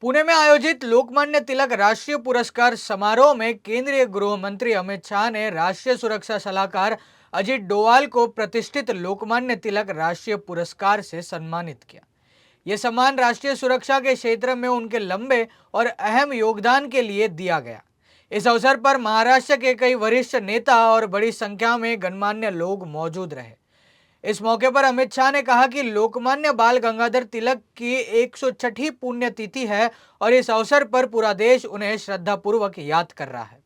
पुणे में आयोजित लोकमान्य तिलक राष्ट्रीय पुरस्कार समारोह में केंद्रीय गृह मंत्री अमित शाह ने राष्ट्रीय सुरक्षा सलाहकार अजीत डोवाल को प्रतिष्ठित लोकमान्य तिलक राष्ट्रीय पुरस्कार से सम्मानित किया। यह सम्मान राष्ट्रीय सुरक्षा के क्षेत्र में उनके लंबे और अहम योगदान के लिए दिया गया। इस अवसर पर महाराष्ट्र के कई वरिष्ठ नेता और बड़ी संख्या में गणमान्य लोग मौजूद रहे। इस मौके पर अमित शाह ने कहा कि लोकमान्य बाल गंगाधर तिलक की 106वीं पुण्यतिथि है और इस अवसर पर पूरा देश उन्हें श्रद्धापूर्वक याद कर रहा है।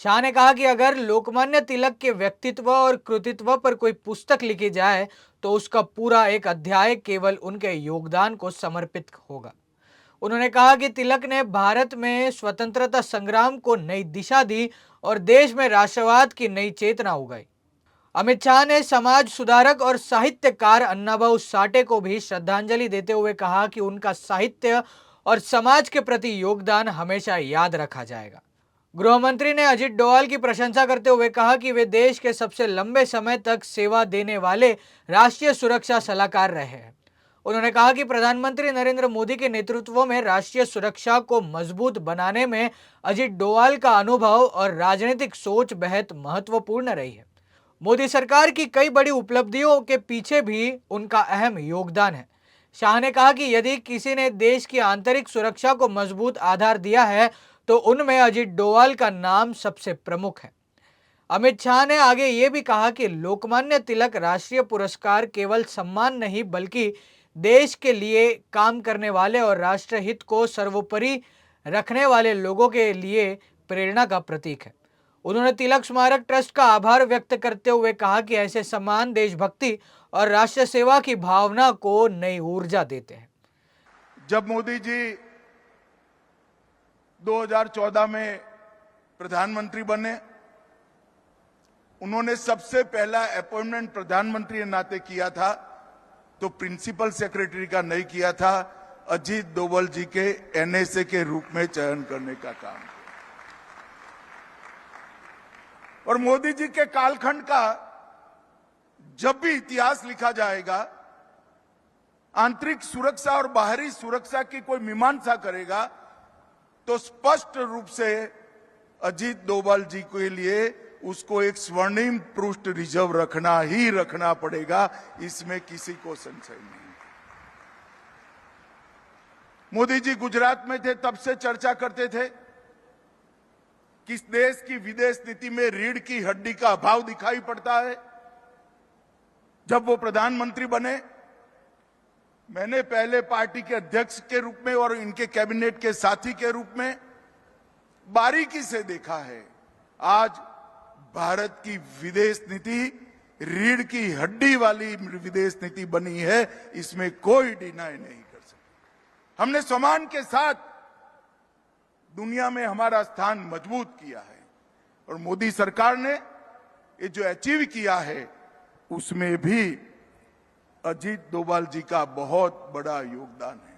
शाह ने कहा कि अगर लोकमान्य तिलक के व्यक्तित्व और कृतित्व पर कोई पुस्तक लिखी जाए तो उसका पूरा एक अध्याय केवल उनके योगदान को समर्पित होगा। उन्होंने कहा कि तिलक ने भारत में स्वतंत्रता संग्राम को नई दिशा दी और देश में राष्ट्रवाद की नई चेतना उगाई। अमित शाह ने समाज सुधारक और साहित्यकार अन्नाभाऊ साठे को भी श्रद्धांजलि देते हुए कहा कि उनका साहित्य और समाज के प्रति योगदान हमेशा याद रखा जाएगा। गृह मंत्री ने अजीत डोवाल की प्रशंसा करते हुए कहा कि वे देश के सबसे लंबे समय तक सेवा देने वाले राष्ट्रीय सुरक्षा सलाहकार रहे हैं। उन्होंने कहा कि प्रधानमंत्री नरेंद्र मोदी के नेतृत्व में राष्ट्रीय सुरक्षा को मजबूत बनाने में अजीत डोवाल का अनुभव और राजनीतिक सोच बेहद महत्वपूर्ण रही है। मोदी सरकार की कई बड़ी उपलब्धियों के पीछे भी उनका अहम योगदान है। शाह ने कहा कि यदि किसी ने देश की आंतरिक सुरक्षा को मजबूत आधार दिया है तो उनमें अजीत डोवाल का नाम सबसे प्रमुख है। अमित शाह ने आगे ये भी कहा कि लोकमान्य तिलक राष्ट्रीय पुरस्कार केवल सम्मान नहीं बल्कि देश के लिए काम करने वाले और राष्ट्रहित को सर्वोपरि रखने वाले लोगों के लिए प्रेरणा का प्रतीक है। उन्होंने तिलक स्मारक ट्रस्ट का आभार व्यक्त करते हुए कहा कि ऐसे सम्मान देशभक्ति और राष्ट्र सेवा की भावना को नई ऊर्जा देते हैं। जब मोदी जी 2014 में प्रधानमंत्री बने, उन्होंने सबसे पहला अपॉइंटमेंट प्रधानमंत्री के नाते किया था तो प्रिंसिपल सेक्रेटरी का नहीं किया था, अजीत डोभाल जी के एनएसए के रूप में चयन करने का काम। और मोदी जी के कालखंड का जब भी इतिहास लिखा जाएगा, आंतरिक सुरक्षा और बाहरी सुरक्षा की कोई मीमांसा करेगा तो स्पष्ट रूप से अजीत डोभाल जी के लिए उसको एक स्वर्णिम पृष्ठ रिजर्व रखना ही रखना पड़ेगा, इसमें किसी को संशय नहीं। मोदी जी गुजरात में थे तब से चर्चा करते थे किस देश की विदेश नीति में रीढ़ की हड्डी का अभाव दिखाई पड़ता है। जब वो प्रधानमंत्री बने, मैंने पहले पार्टी के अध्यक्ष के रूप में और इनके कैबिनेट के साथी के रूप में बारीकी से देखा है। आज भारत की विदेश नीति रीढ़ की हड्डी वाली विदेश नीति बनी है, इसमें कोई डिनाई नहीं कर सकता। हमने सम्मान के साथ दुनिया में हमारा स्थान मजबूत किया है और मोदी सरकार ने ये जो अचीव किया है उसमें भी अजीत डोभाल जी का बहुत बड़ा योगदान है।